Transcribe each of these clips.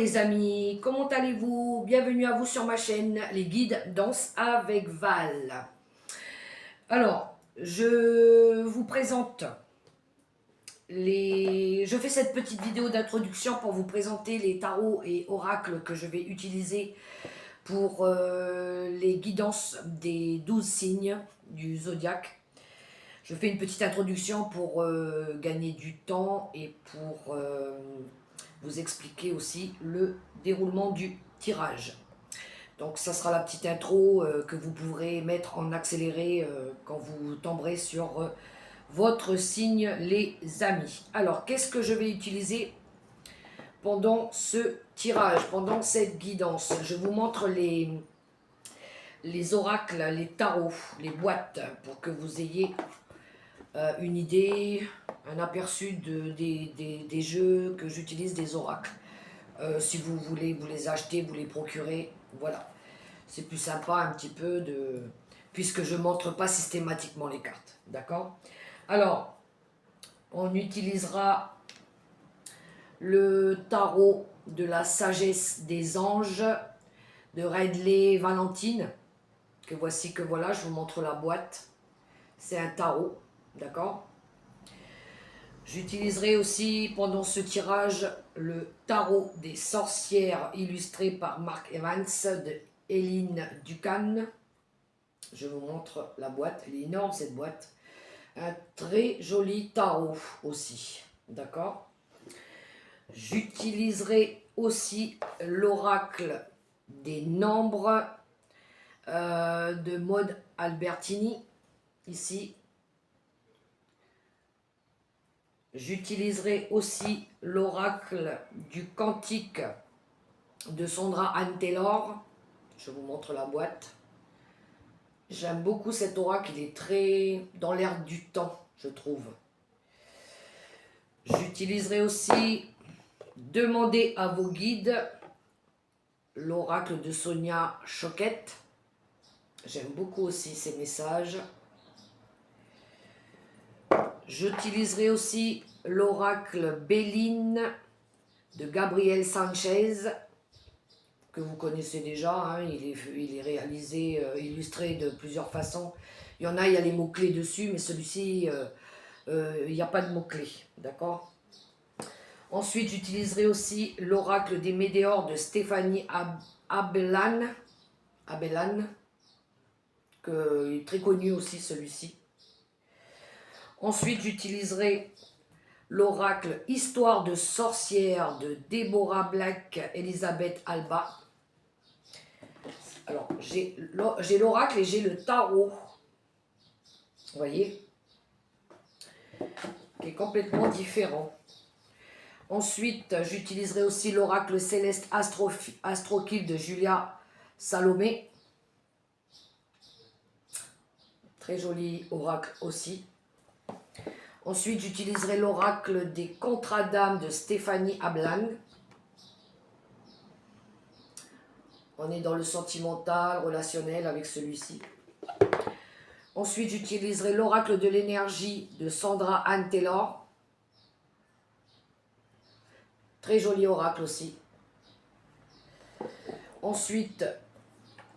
les amis, comment allez-vous? Bienvenue à vous sur ma chaîne, les guides Danse avec Val. Alors, je vous présente Je fais cette petite vidéo d'introduction pour vous présenter les tarots et oracles que je vais utiliser pour les guidances des 12 signes du zodiaque. Je fais une petite introduction pour gagner du temps et pour vous expliquer aussi le déroulement du tirage. Donc ça sera la petite intro que vous pourrez mettre en accéléré quand vous tomberez sur votre signe, les amis. Alors qu'est-ce que je vais utiliser pendant ce tirage, pendant cette guidance? Je vous montre les oracles, les tarots, les boîtes pour que vous ayez une idée, un aperçu des jeux que j'utilise, des oracles. Si vous voulez vous les acheter, vous les procurer, voilà. C'est plus sympa un petit peu puisque je ne montre pas systématiquement les cartes, d'accord? Alors, on utilisera le tarot de la sagesse des anges de Ridley Valentine, que voici, que voilà, je vous montre la boîte. C'est un tarot, d'accord? J'utiliserai aussi pendant ce tirage le tarot des sorcières illustré par Mark Evans de Eileen Ducan. Je vous montre la boîte, elle est énorme cette boîte. Un très joli tarot aussi, d'accord? J'utiliserai aussi l'oracle des nombres de Maud Albertini, ici. J'utiliserai aussi l'oracle du cantique de Sandra Anne Taylor. Je vous montre la boîte. J'aime beaucoup cet oracle, il est très dans l'air du temps, je trouve. J'utiliserai aussi Demandez à vos guides, l'oracle de Sonia Choquette. J'aime beaucoup aussi ces messages. J'utiliserai aussi l'oracle Béline de Gabriel Sanchez, que vous connaissez déjà, hein. Il est réalisé, illustré de plusieurs façons. Il y en a, il y a les mots-clés dessus, mais celui-ci, il n'y a pas de mots-clés, d'accord? Ensuite, j'utiliserai aussi l'oracle des météores de Stéphanie Abellan, que est très connu aussi celui-ci. Ensuite, j'utiliserai l'oracle Histoire de sorcière de Deborah Black, Elisabeth Alba. Alors, j'ai l'oracle et j'ai le tarot. Vous voyez, qui est complètement différent. Ensuite, j'utiliserai aussi l'oracle céleste Astrokill de Julia Salomé. Très joli oracle aussi. Ensuite, j'utiliserai l'oracle des contrats d'âme de Stéphanie Ablan. On est dans le sentimental, relationnel avec celui-ci. Ensuite, j'utiliserai l'oracle de l'énergie de Sandra Anne Taylor. Très joli oracle aussi. Ensuite,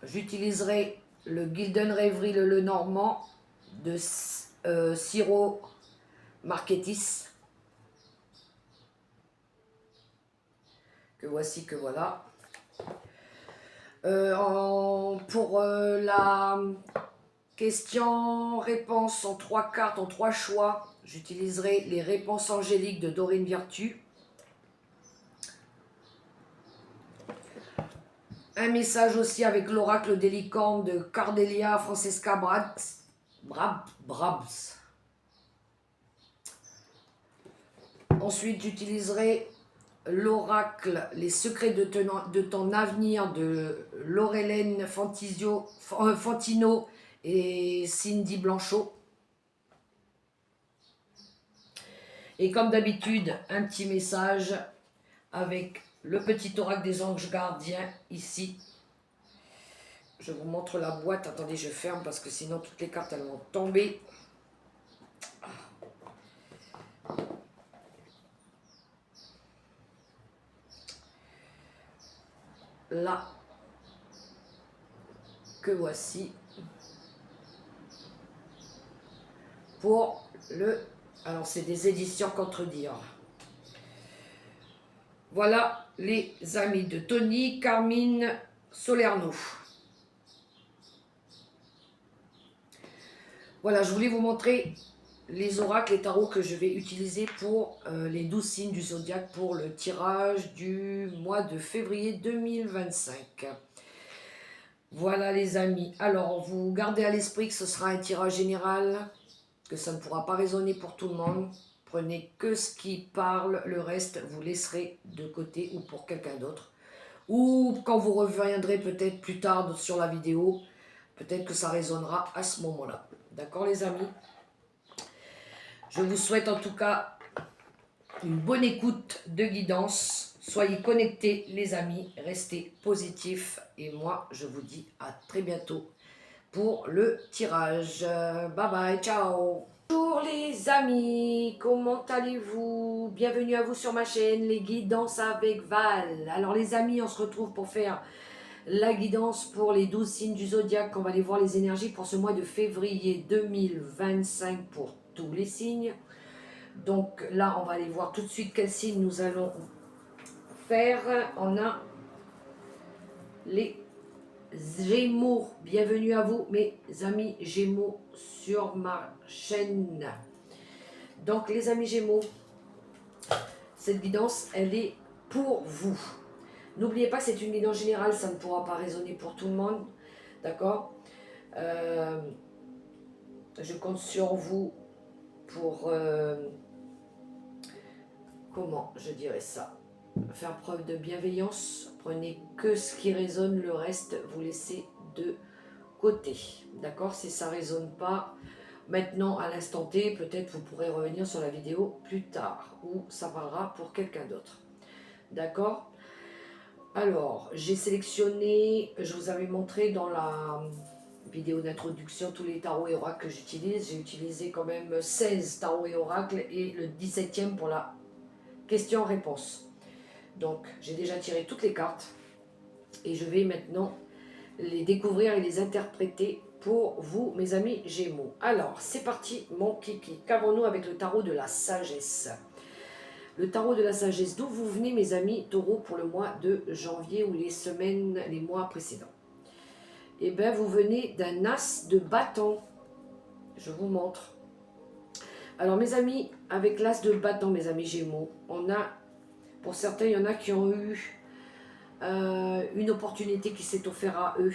j'utiliserai le Gilden Rêverie le Lenormand de Ciro Marketis. Que voici, que voilà. Pour la question-réponse en 3 cartes, en 3 choix, j'utiliserai les réponses angéliques de Dorine Virtue. Un message aussi avec l'oracle des licornes de Cardelia Francesca Brabs. Ensuite, j'utiliserai l'oracle Les secrets de ton avenir de Laurelène Fantino et Cindy Blanchot. Et comme d'habitude, un petit message avec le petit oracle des anges gardiens ici. Je vous montre la boîte. Attendez, je ferme parce que sinon toutes les cartes elles vont tomber. là que voici pour le... Alors c'est des éditions Contredire. Voilà les amis de Tony Carmine Solerno. Voilà, je voulais vous montrer les oracles et tarots que je vais utiliser pour les 12 signes du zodiaque pour le tirage du mois de février 2025. Voilà les amis. Alors, vous gardez à l'esprit que ce sera un tirage général, que ça ne pourra pas résonner pour tout le monde. Prenez que ce qui parle, le reste vous laisserez de côté ou pour quelqu'un d'autre. Ou quand vous reviendrez peut-être plus tard sur la vidéo, peut-être que ça résonnera à ce moment-là. D'accord les amis? Je vous souhaite en tout cas une bonne écoute de guidance. Soyez connectés les amis, restez positifs et moi je vous dis à très bientôt pour le tirage. Bye bye, ciao. Bonjour les amis, comment allez-vous? Bienvenue à vous sur ma chaîne, les guidances avec Val. Alors les amis, on se retrouve pour faire la guidance pour les 12 signes du zodiaque. On va aller voir les énergies pour ce mois de février 2025 pour tous les signes. Donc là, on va aller voir tout de suite quel signe nous allons faire. On a les Gémeaux. Bienvenue à vous, mes amis Gémeaux, sur ma chaîne. Donc, les amis Gémeaux, cette guidance, elle est pour vous. N'oubliez pas que c'est une guidance générale, ça ne pourra pas résonner pour tout le monde. D'accord? Je compte sur vous pour... comment je dirais ça? Faire preuve de bienveillance. Prenez que ce qui résonne, le reste, vous laissez de côté. D'accord? Si ça ne résonne pas maintenant, à l'instant T, peut-être vous pourrez revenir sur la vidéo plus tard, où ça parlera pour quelqu'un d'autre. D'accord? Alors, j'ai sélectionné, je vous avais montré dans la vidéo d'introduction tous les tarots et oracles que j'utilise. J'ai utilisé quand même 16 tarots et oracles et le 17e pour la question-réponse. Donc, j'ai déjà tiré toutes les cartes et je vais maintenant les découvrir et les interpréter pour vous, mes amis Gémeaux. Alors, c'est parti, mon kiki. Qu'avons-nous avec le tarot de la sagesse? Le tarot de la sagesse, d'où vous venez, mes amis taureaux, pour le mois de janvier ou les semaines, les mois précédents? Eh bien, vous venez d'un as de bâton. Je vous montre. Alors, mes amis, avec l'as de bâton, mes amis Gémeaux, on a, pour certains, il y en a qui ont eu une opportunité qui s'est offerte à eux.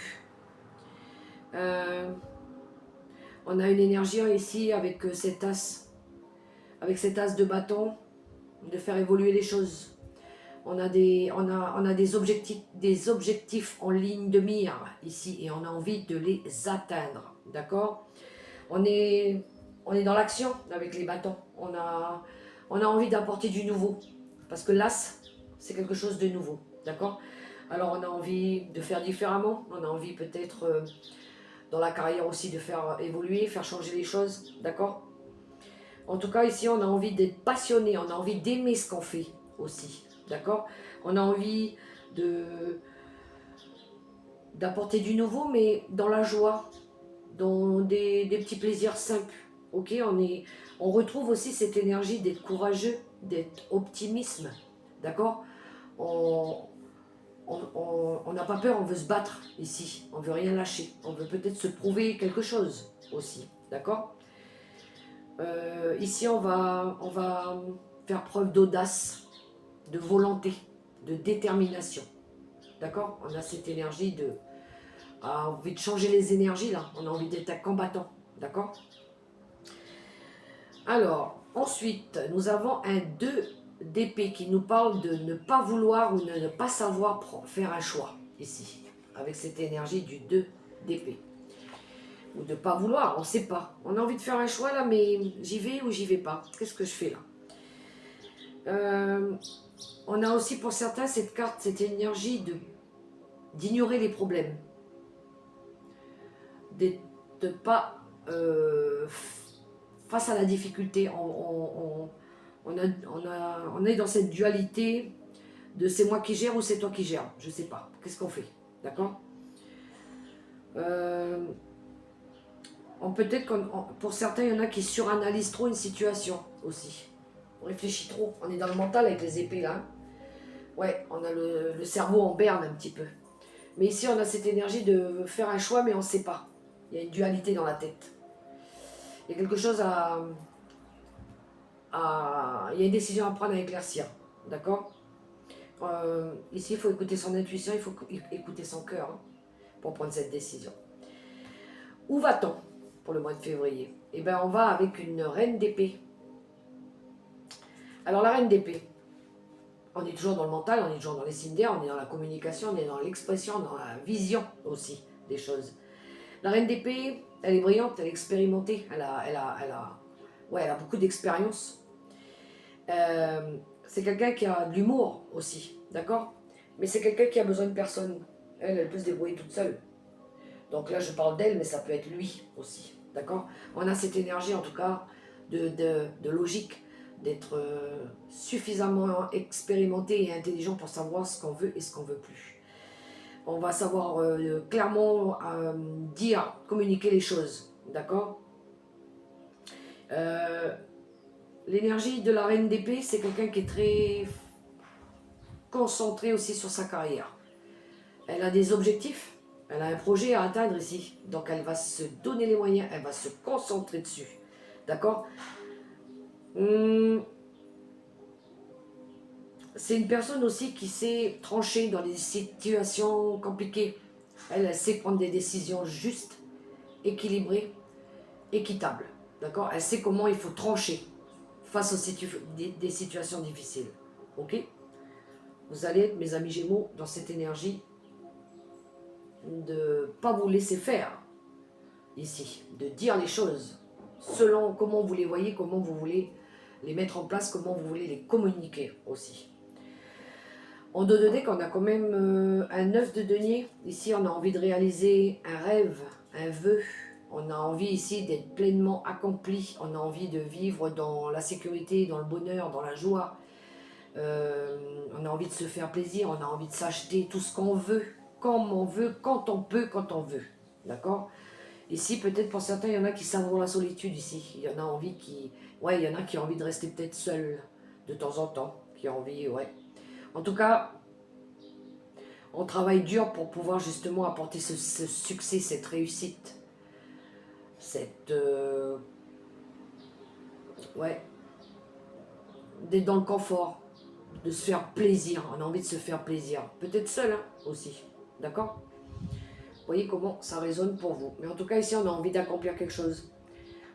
On a une énergie ici avec cet as de bâton, de faire évoluer les choses. On a des objectifs en ligne de mire ici et on a envie de les atteindre. D'accord? On est dans l'action avec les bâtons. On a envie d'apporter du nouveau. Parce que l'as, c'est quelque chose de nouveau. D'accord? Alors on a envie de faire différemment. On a envie peut-être dans la carrière aussi de faire évoluer, faire changer les choses. D'accord? En tout cas, ici, on a envie d'être passionné. On a envie d'aimer ce qu'on fait aussi. D'accord? On a envie d'apporter du nouveau, mais dans la joie, dans des petits plaisirs simples. Ok, on retrouve aussi cette énergie d'être courageux, d'être optimisme. D'accord? On n'a pas peur, on veut se battre ici. On veut rien lâcher. On veut peut-être se prouver quelque chose aussi. D'accord? Ici, on va faire preuve d'audace, de volonté, de détermination. D'accord? On a cette énergie envie de changer les énergies là. On a envie d'être un combattant. D'accord? Alors, ensuite, nous avons un 2 d'épée qui nous parle de ne pas vouloir ou de ne pas savoir faire un choix ici. Avec cette énergie du 2 d'épée. Ou de ne pas vouloir, on ne sait pas. On a envie de faire un choix là, mais j'y vais ou j'y vais pas. Qu'est-ce que je fais là? On a aussi pour certains cette carte, cette énergie d'ignorer les problèmes. De ne pas face à la difficulté. On est dans cette dualité de c'est moi qui gère ou c'est toi qui gères. Je sais pas. Qu'est-ce qu'on fait? D'accord. Peut-être que pour certains, il y en a qui suranalysent trop une situation aussi. On réfléchit trop. On est dans le mental avec les épées là. Ouais, on a le cerveau en berne un petit peu. Mais ici, on a cette énergie de faire un choix, mais on ne sait pas. Il y a une dualité dans la tête. Il y a quelque chose il y a une décision à prendre à éclaircir. D'accord. Ici, il faut écouter son intuition, il faut écouter son cœur hein, pour prendre cette décision. Où va-t-on pour le mois de février? Eh bien, on va avec une reine d'épée. Alors, la reine d'épée, on est toujours dans le mental, on est toujours dans les signes d'air, on est dans la communication, on est dans l'expression, dans la vision aussi des choses. La reine d'épée, elle est brillante, elle est expérimentée, elle a beaucoup d'expérience. C'est quelqu'un qui a de l'humour aussi, d'accord? Mais c'est quelqu'un qui a besoin de personne. Elle peut se débrouiller toute seule. Donc là, je parle d'elle, mais ça peut être lui aussi, d'accord? On a cette énergie, en tout cas, de logique, d'être suffisamment expérimenté et intelligent pour savoir ce qu'on veut et ce qu'on veut plus. On va savoir clairement dire, communiquer les choses, d'accord? L'énergie de la reine d'épée, c'est quelqu'un qui est très concentré aussi sur sa carrière. Elle a des objectifs, elle a un projet à atteindre ici, donc elle va se donner les moyens, elle va se concentrer dessus, d'accord? C'est une personne aussi qui sait trancher dans des situations compliquées. Elle sait prendre des décisions justes, équilibrées, équitables, d'accord? Elle sait comment il faut trancher face aux des situations difficiles, ok? Vous allez être, mes amis Gémeaux, dans cette énergie de ne pas vous laisser faire ici, de dire les choses selon comment vous les voyez, comment vous voulez les mettre en place, comment vous voulez les communiquer aussi. En dos de deck, on a quand même un 9 de denier. Ici, on a envie de réaliser un rêve, un vœu. On a envie ici d'être pleinement accompli. On a envie de vivre dans la sécurité, dans le bonheur, dans la joie. On a envie de se faire plaisir, on a envie de s'acheter tout ce qu'on veut, comme on veut, quand on peut, quand on veut. D'accord? Ici, peut-être pour certains, il y en a qui savourent la solitude ici. Il y en a envie il y en a qui ont envie de rester peut-être seul de temps en temps. Qui ont envie, ouais. En tout cas, on travaille dur pour pouvoir justement apporter ce succès, cette réussite. Ouais. D'être dans le confort. De se faire plaisir. On a envie de se faire plaisir. Peut-être seul hein, aussi. D'accord? Vous voyez comment ça résonne pour vous. Mais en tout cas, ici, on a envie d'accomplir quelque chose.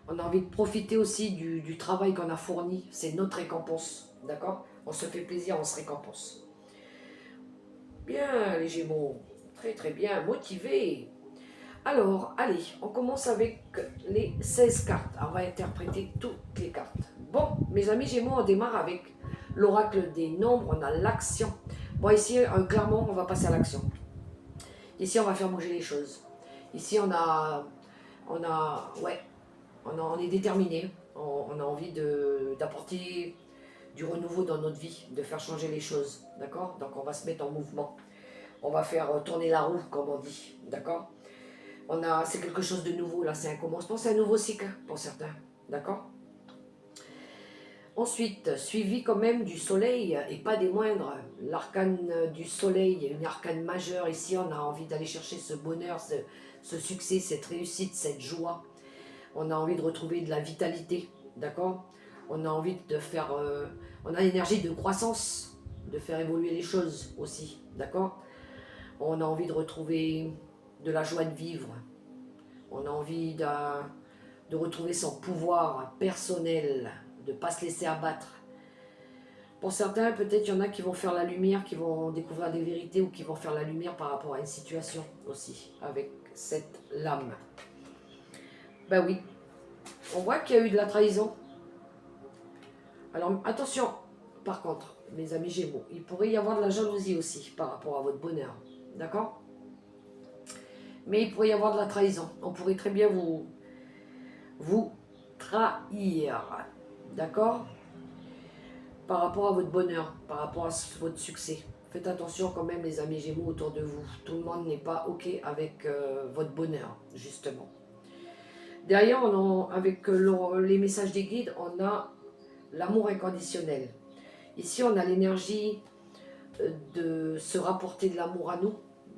On a envie de profiter aussi du travail qu'on a fourni. C'est notre récompense. D'accord? On se fait plaisir, on se récompense. Bien, les Gémeaux. Très, très bien. Motivés. Alors, allez, on commence avec les 16 cartes. On va interpréter toutes les cartes. Bon, mes amis Gémeaux, on démarre avec l'oracle des nombres. On a l'action. Bon, ici, clairement, on va passer à l'action. Ici, on va faire bouger les choses. Ici, on est déterminé. On a envie d'apporter du renouveau dans notre vie, de faire changer les choses. D'accord? Donc, on va se mettre en mouvement. On va faire tourner la roue, comme on dit. D'accord? C'est quelque chose de nouveau, là. C'est un commencement, c'est un nouveau cycle pour certains. D'accord? Ensuite, suivi quand même du soleil, et pas des moindres, l'arcane du soleil, une arcane majeure. Ici, on a envie d'aller chercher ce bonheur, ce succès, cette réussite, cette joie. On a envie de retrouver de la vitalité, d'accord? On a envie de faire... on a l'énergie de croissance, de faire évoluer les choses aussi, d'accord? On a envie de retrouver de la joie de vivre. On a envie de retrouver son pouvoir personnel, de ne pas se laisser abattre. Pour certains, peut-être il y en a qui vont faire la lumière, qui vont découvrir des vérités ou qui vont faire la lumière par rapport à une situation aussi, avec cette lame. Ben oui, on voit qu'il y a eu de la trahison. Alors attention, par contre, mes amis Gémeaux, il pourrait y avoir de la jalousie aussi par rapport à votre bonheur. D'accord? Mais il pourrait y avoir de la trahison. On pourrait très bien vous trahir. D'accord? par rapport à votre bonheur, par rapport à votre succès. Faites attention quand même les amis Gémeaux autour de vous. Tout le monde n'est pas OK avec votre bonheur, justement. Derrière, avec les messages des guides, on a l'amour inconditionnel. Ici, on a l'énergie de se rapporter de l'amour à nous.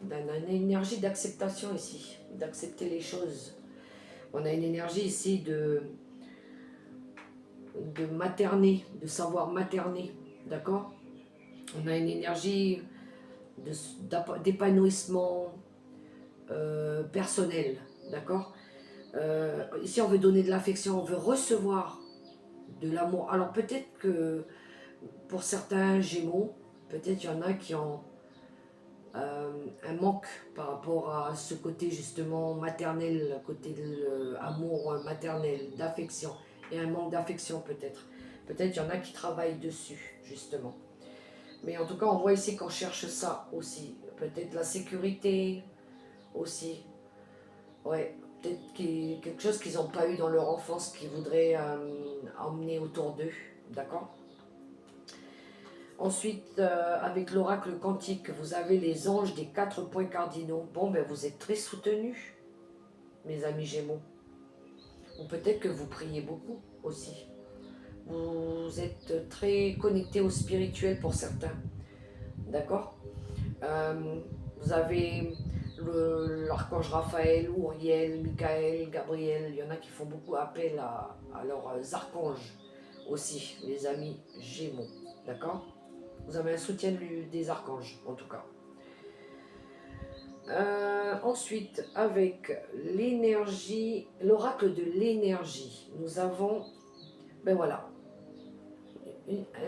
On a une énergie d'acceptation ici, d'accepter les choses. On a une énergie ici de materner, de savoir materner, d'accord? On a une énergie d'épanouissement personnel, d'accord? Ici, on veut donner de l'affection, on veut recevoir de l'amour. Alors peut-être que pour certains Gémeaux, peut-être il y en a qui ont un manque par rapport à ce côté justement maternel, côté de l'amour maternel, d'affection, et un manque d'affection peut-être. Peut-être il y en a qui travaillent dessus, justement. Mais en tout cas, on voit ici qu'on cherche ça aussi. Peut-être la sécurité aussi. Ouais, peut-être quelque chose qu'ils n'ont pas eu dans leur enfance, qu'ils voudraient emmener autour d'eux. D'accord? Ensuite, avec l'oracle quantique, vous avez les anges des 4 points cardinaux. Bon, ben vous êtes très soutenus, mes amis Gémeaux. Ou peut-être que vous priez beaucoup aussi. Vous êtes très connectés au spirituel pour certains. D'accord? Vous avez l'archange Raphaël, Uriel, Michael, Gabriel. Il y en a qui font beaucoup appel à leurs archanges aussi, les amis Gémeaux. D'accord? Vous avez un soutien des archanges, en tout cas. Ensuite, avec l'énergie, l'oracle de l'énergie, nous avons, ben voilà,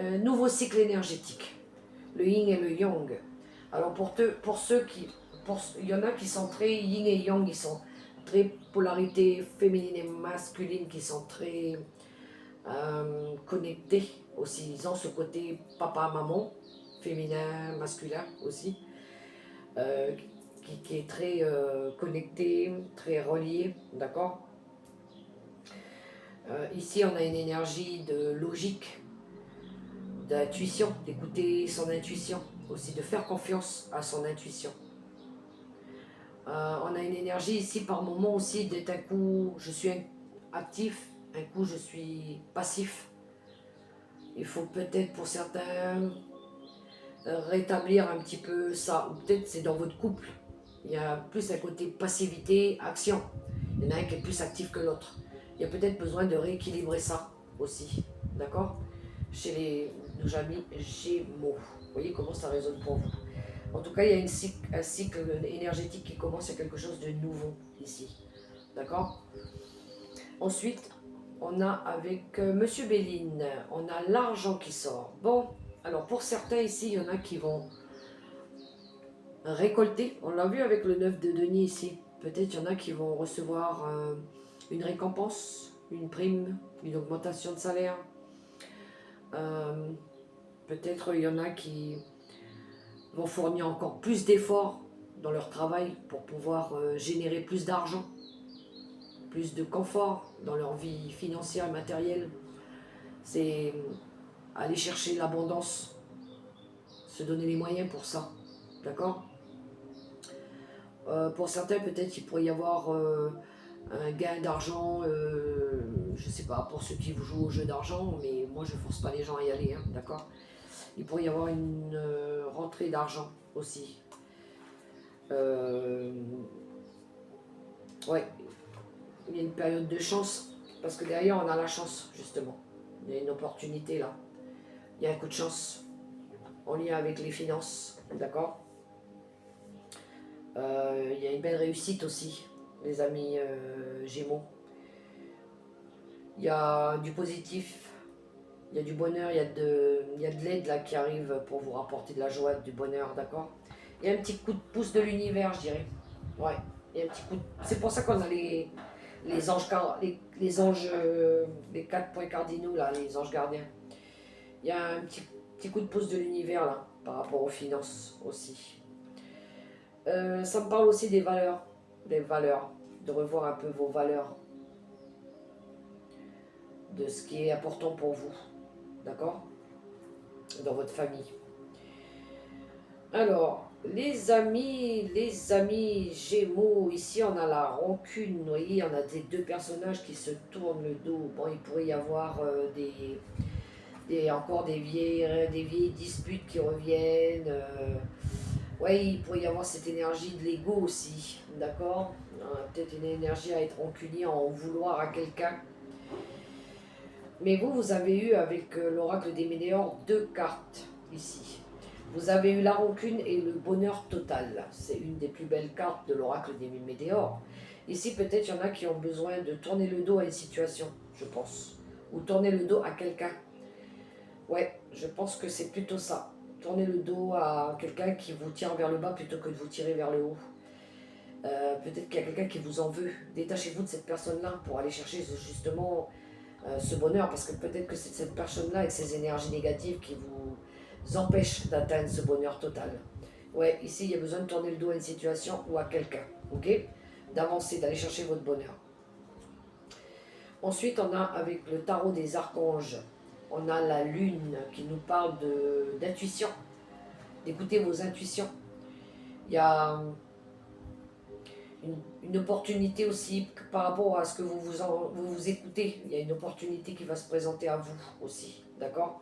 un nouveau cycle énergétique, le yin et le yang. Alors pour ceux qui, il y en a qui sont très yin et yang, ils sont très polarité féminine et masculine, qui sont très connectés aussi. Ils ont ce côté papa-maman, féminin, masculin aussi, euh, qui est très connecté, très relié, d'accord. Ici, on a une énergie de logique, d'intuition, d'écouter son intuition, aussi de faire confiance à son intuition. On a une énergie ici par moment aussi d'être un coup, je suis actif, un coup je suis passif. Il faut peut-être pour certains rétablir un petit peu ça, ou peut-être c'est dans votre couple. Il y a plus un côté passivité, action. Il y en a un qui est plus actif que l'autre. Il y a peut-être besoin de rééquilibrer ça aussi, d'accord? Chez nos amis Gémeaux. Vous voyez comment ça résonne pour vous. En tout cas, il y a un cycle énergétique qui commence à quelque chose de nouveau ici, d'accord? Ensuite, on a avec Monsieur Béline, on a l'argent qui sort. Bon, alors pour certains ici, il y en a qui vont récolter. On l'a vu avec le 9 de denier ici. Peut-être il y en a qui vont recevoir une récompense, une prime, une augmentation de salaire. Peut-être il y en a qui vont fournir encore plus d'efforts dans leur travail pour pouvoir générer plus d'argent, plus de confort dans leur vie financière et matérielle. C'est aller chercher l'abondance, se donner les moyens pour ça, d'accord? Pour certains, peut-être il pourrait y avoir un gain d'argent, je sais pas, pour ceux qui jouent au jeu d'argent, mais moi je force pas les gens à y aller, hein, d'accord? Il pourrait y avoir une rentrée d'argent aussi. Ouais, il y a une période de chance, parce que derrière on a la chance, justement. Il y a une opportunité là. Il y a un coup de chance en lien avec les finances, d'accord? Il y a une belle réussite aussi, les amis Gémeaux. Il y a du positif, il y a du bonheur, il y a de l'aide là qui arrive pour vous rapporter de la joie, du bonheur, d'accord? Il y a un petit coup de pouce de l'univers, je dirais. Ouais, il y a un petit coup de... C'est pour ça qu'on a les anges, les anges, les 4 points cardinaux là, les anges gardiens. Il y a un petit coup de pouce de l'univers là, par rapport aux finances aussi. Ça me parle aussi des valeurs, de revoir un peu vos valeurs, de ce qui est important pour vous, d'accord? dans votre famille. Alors, les amis Gémeaux, ici on a la rancune, vous voyez, on a ces deux personnages qui se tournent le dos. Bon, il pourrait y avoir encore des vieilles disputes qui reviennent. Ouais, il pourrait y avoir cette énergie de l'ego aussi, d'accord. Peut-être une énergie à être rancunier, en vouloir à quelqu'un. Mais vous avez eu avec l'oracle des Ménéores deux cartes ici. Vous avez eu la rancune et le bonheur total. C'est une des plus belles cartes de l'oracle des Météores. Ici, peut-être il y en a qui ont besoin de tourner le dos à une situation, je pense. Ou tourner le dos à quelqu'un. Ouais, je pense que c'est plutôt ça. Tourner le dos à quelqu'un qui vous tire vers le bas plutôt que de vous tirer vers le haut. Peut-être qu'il y a quelqu'un qui vous en veut. Détachez-vous de cette personne-là pour aller chercher justement ce bonheur, parce que peut-être que c'est cette personne-là avec ses énergies négatives qui vous empêche d'atteindre ce bonheur total. Ouais, ici il y a besoin de tourner le dos à une situation ou à quelqu'un, ok, d'avancer, d'aller chercher votre bonheur. Ensuite, on a avec le tarot des archanges, on a la lune qui nous parle d'intuition, d'écouter vos intuitions. Il y a une opportunité aussi par rapport à ce que vous écoutez. Il y a une opportunité qui va se présenter à vous aussi, d'accord.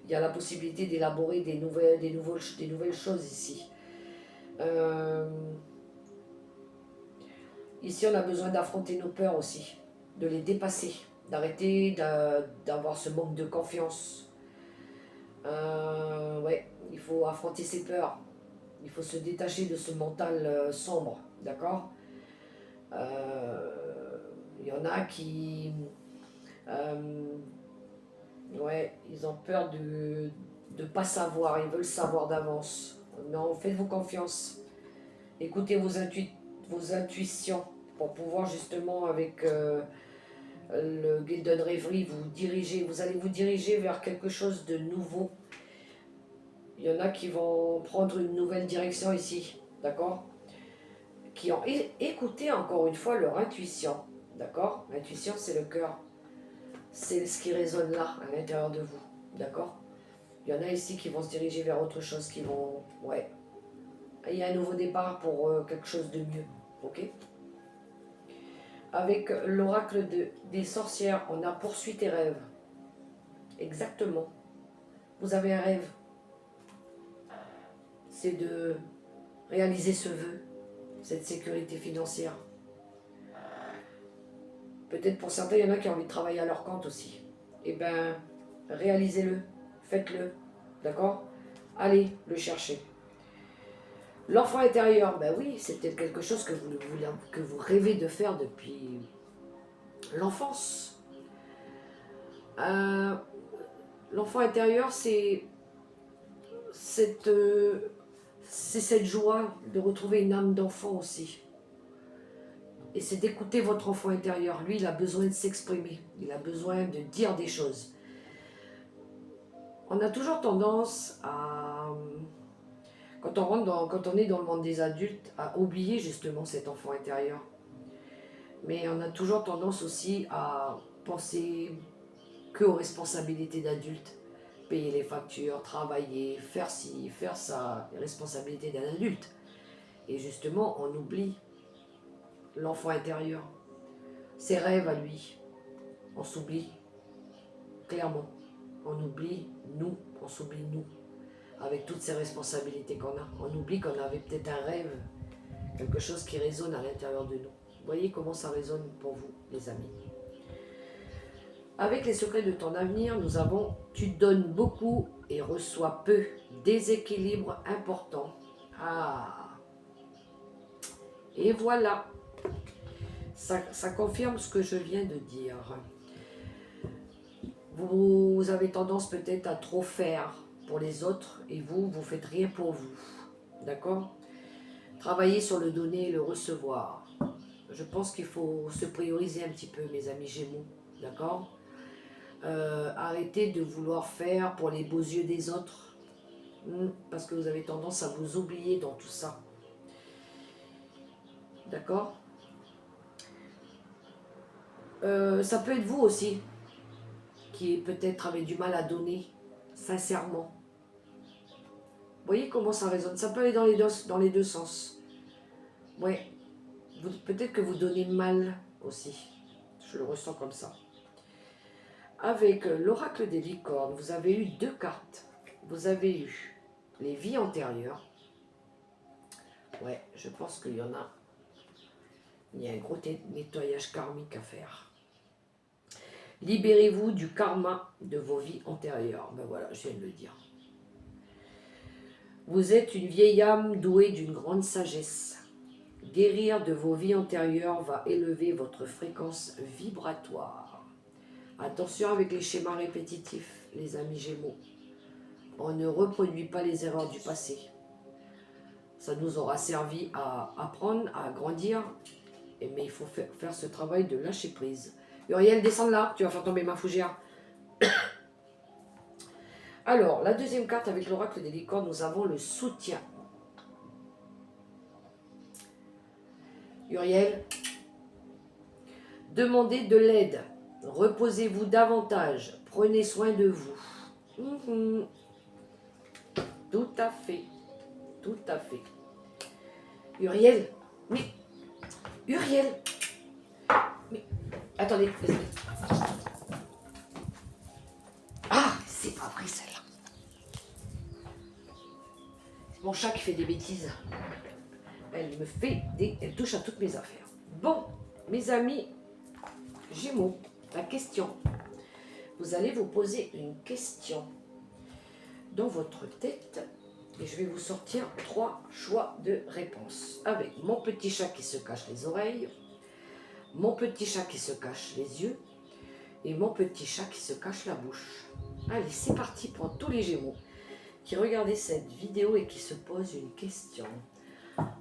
Il y a la possibilité d'élaborer des nouvelles choses ici. Ici, on a besoin d'affronter nos peurs aussi, de les dépasser, d'arrêter d'avoir ce manque de confiance. Ouais, il faut affronter ses peurs. Il faut se détacher de ce mental sombre, d'accord. Il y en a qui... ouais, ils ont peur de ne pas savoir, ils veulent savoir d'avance. Non, faites-vous confiance. Écoutez vos intuitions pour pouvoir justement avec le Golden Reverie vous allez vous diriger vers quelque chose de nouveau. Il y en a qui vont prendre une nouvelle direction ici, d'accord, qui ont écouté encore une fois leur intuition, d'accord. L'intuition, c'est le cœur, c'est ce qui résonne là, à l'intérieur de vous, d'accord. Il y en a ici qui vont se diriger vers autre chose, qui vont... Ouais. Il y a un nouveau départ pour quelque chose de mieux, ok. Avec l'oracle des sorcières, on a poursuit tes rêves. Exactement. Vous avez un rêve. C'est de réaliser ce vœu, cette sécurité financière. Peut-être pour certains, il y en a qui ont envie de travailler à leur compte aussi. Eh bien, réalisez-le, faites-le, d'accord. Allez le chercher. L'enfant intérieur, ben oui, c'est peut-être quelque chose que vous rêvez de faire depuis l'enfance. L'enfant intérieur, c'est cette joie de retrouver une âme d'enfant aussi. Et c'est d'écouter votre enfant intérieur. Lui, il a besoin de s'exprimer. Il a besoin de dire des choses. On a toujours tendance à, quand on est dans le monde des adultes, à oublier justement cet enfant intérieur. Mais on a toujours tendance aussi à penser qu'aux responsabilités d'adultes. Payer les factures, travailler, faire ci, faire ça, les responsabilités d'un adulte. Et justement, on oublie l'enfant intérieur, ses rêves à lui. On s'oublie, clairement. On oublie nous, on s'oublie nous, avec toutes ces responsabilités qu'on a. On oublie qu'on avait peut-être un rêve, quelque chose qui résonne à l'intérieur de nous. Vous voyez comment ça résonne pour vous, les amis. Avec les secrets de ton avenir, nous avons « Tu donnes beaucoup et reçois peu ». Déséquilibre important. Ah. Et voilà. Ça confirme ce que je viens de dire. Vous avez tendance peut-être à trop faire pour les autres et vous faites rien pour vous. D'accord? Travaillez sur le donner et le recevoir. Je pense qu'il faut se prioriser un petit peu, mes amis Gémeaux. D'accord? Arrêtez de vouloir faire pour les beaux yeux des autres. Parce que vous avez tendance à vous oublier dans tout ça. D'accord? Ça peut être vous aussi, qui peut-être avez du mal à donner, sincèrement. voyez comment ça résonne. Ça peut aller dans les deux sens. Ouais. Peut-être que vous donnez mal aussi. Je le ressens comme ça. Avec l'oracle des licornes, vous avez eu 2 cartes. Vous avez eu les vies antérieures. Ouais, je pense qu'il y en a. Il y a un gros nettoyage karmique à faire. Libérez-vous du karma de vos vies antérieures. Ben voilà, je viens de le dire. Vous êtes une vieille âme douée d'une grande sagesse. Guérir de vos vies antérieures va élever votre fréquence vibratoire. Attention avec les schémas répétitifs, les amis Gémeaux. On ne reproduit pas les erreurs du passé. Ça nous aura servi à apprendre, à grandir, mais il faut faire ce travail de lâcher prise. Uriel, descends de là, tu vas faire tomber ma fougère. Alors, la deuxième carte avec l'oracle des licornes, nous avons le soutien. Uriel, demandez de l'aide. Reposez-vous davantage. Prenez soin de vous. Tout à fait. Tout à fait. Uriel, mais... Uriel, mais... Attendez. Ah, c'est pas vrai celle-là. C'est mon chat qui fait des bêtises. Elle touche à toutes mes affaires. Bon, mes amis Gémeaux, la question. Vous allez vous poser une question dans votre tête et je vais vous sortir 3 choix de réponses. Avec mon petit chat qui se cache les oreilles, mon petit chat qui se cache les yeux et mon petit chat qui se cache la bouche. Allez, c'est parti pour tous les Gémeaux qui regardent cette vidéo et qui se posent une question.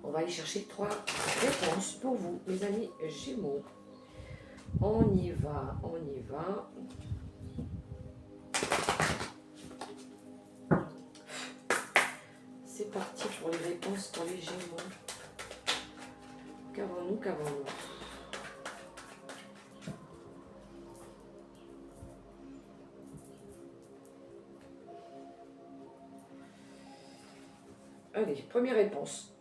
On va aller chercher 3 réponses pour vous, mes amis Gémeaux. On y va, on y va. C'est parti pour les réponses pour les Gémeaux. Qu'avons-nous, qu'avons-nous? Allez, première réponse.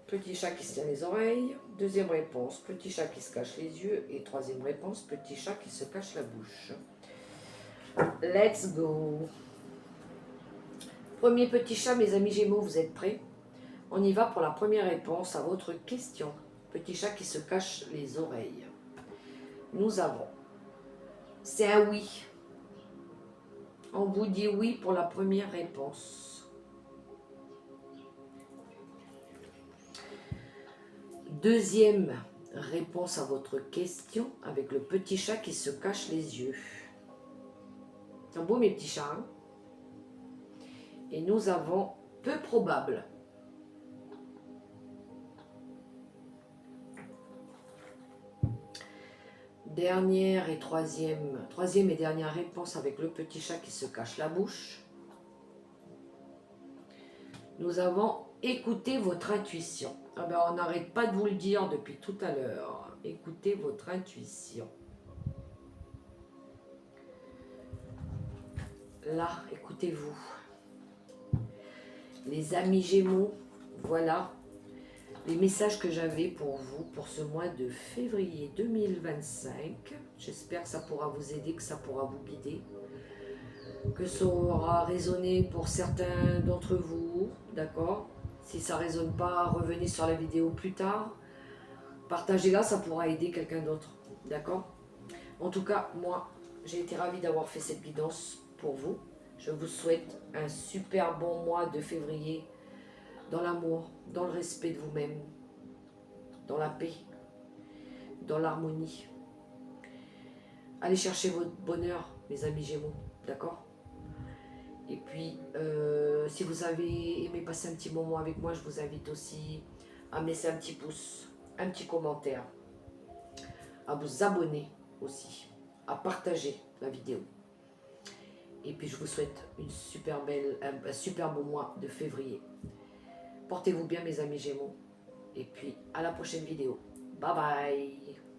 Petit chat qui se tient les oreilles. Deuxième réponse, petit chat qui se cache les yeux. Et troisième réponse, petit chat qui se cache la bouche. Let's go. Premier petit chat, mes amis Gémeaux, vous êtes prêts? On y va pour la première réponse à votre question. Petit chat qui se cache les oreilles. Nous avons... C'est un oui. On vous dit oui pour la première réponse. Deuxième réponse à votre question avec le petit chat qui se cache les yeux. C'est beau mes petits chats. Hein? Et nous avons peu probable. Troisième et dernière réponse avec le petit chat qui se cache la bouche. Nous avons écouté votre intuition. Ah ben, on n'arrête pas de vous le dire depuis tout à l'heure. Écoutez votre intuition. Là, écoutez-vous. Les amis Gémeaux, voilà les messages que j'avais pour vous pour ce mois de février 2025. J'espère que ça pourra vous aider, que ça pourra vous guider, que ça aura résonné pour certains d'entre vous, d'accord? Si ça ne résonne pas, revenez sur la vidéo plus tard. Partagez-la, ça pourra aider quelqu'un d'autre, d'accord? En tout cas, moi, j'ai été ravie d'avoir fait cette guidance pour vous. Je vous souhaite un super bon mois de février dans l'amour, dans le respect de vous-même, dans la paix, dans l'harmonie. Allez chercher votre bonheur, mes amis Gémeaux, d'accord? Et puis, si vous avez aimé passer un petit moment avec moi, je vous invite aussi à me laisser un petit pouce, un petit commentaire, à vous abonner aussi, à partager la vidéo. Et puis, je vous souhaite un super beau mois de février. Portez-vous bien, mes amis Gémeaux. Et puis, à la prochaine vidéo. Bye bye.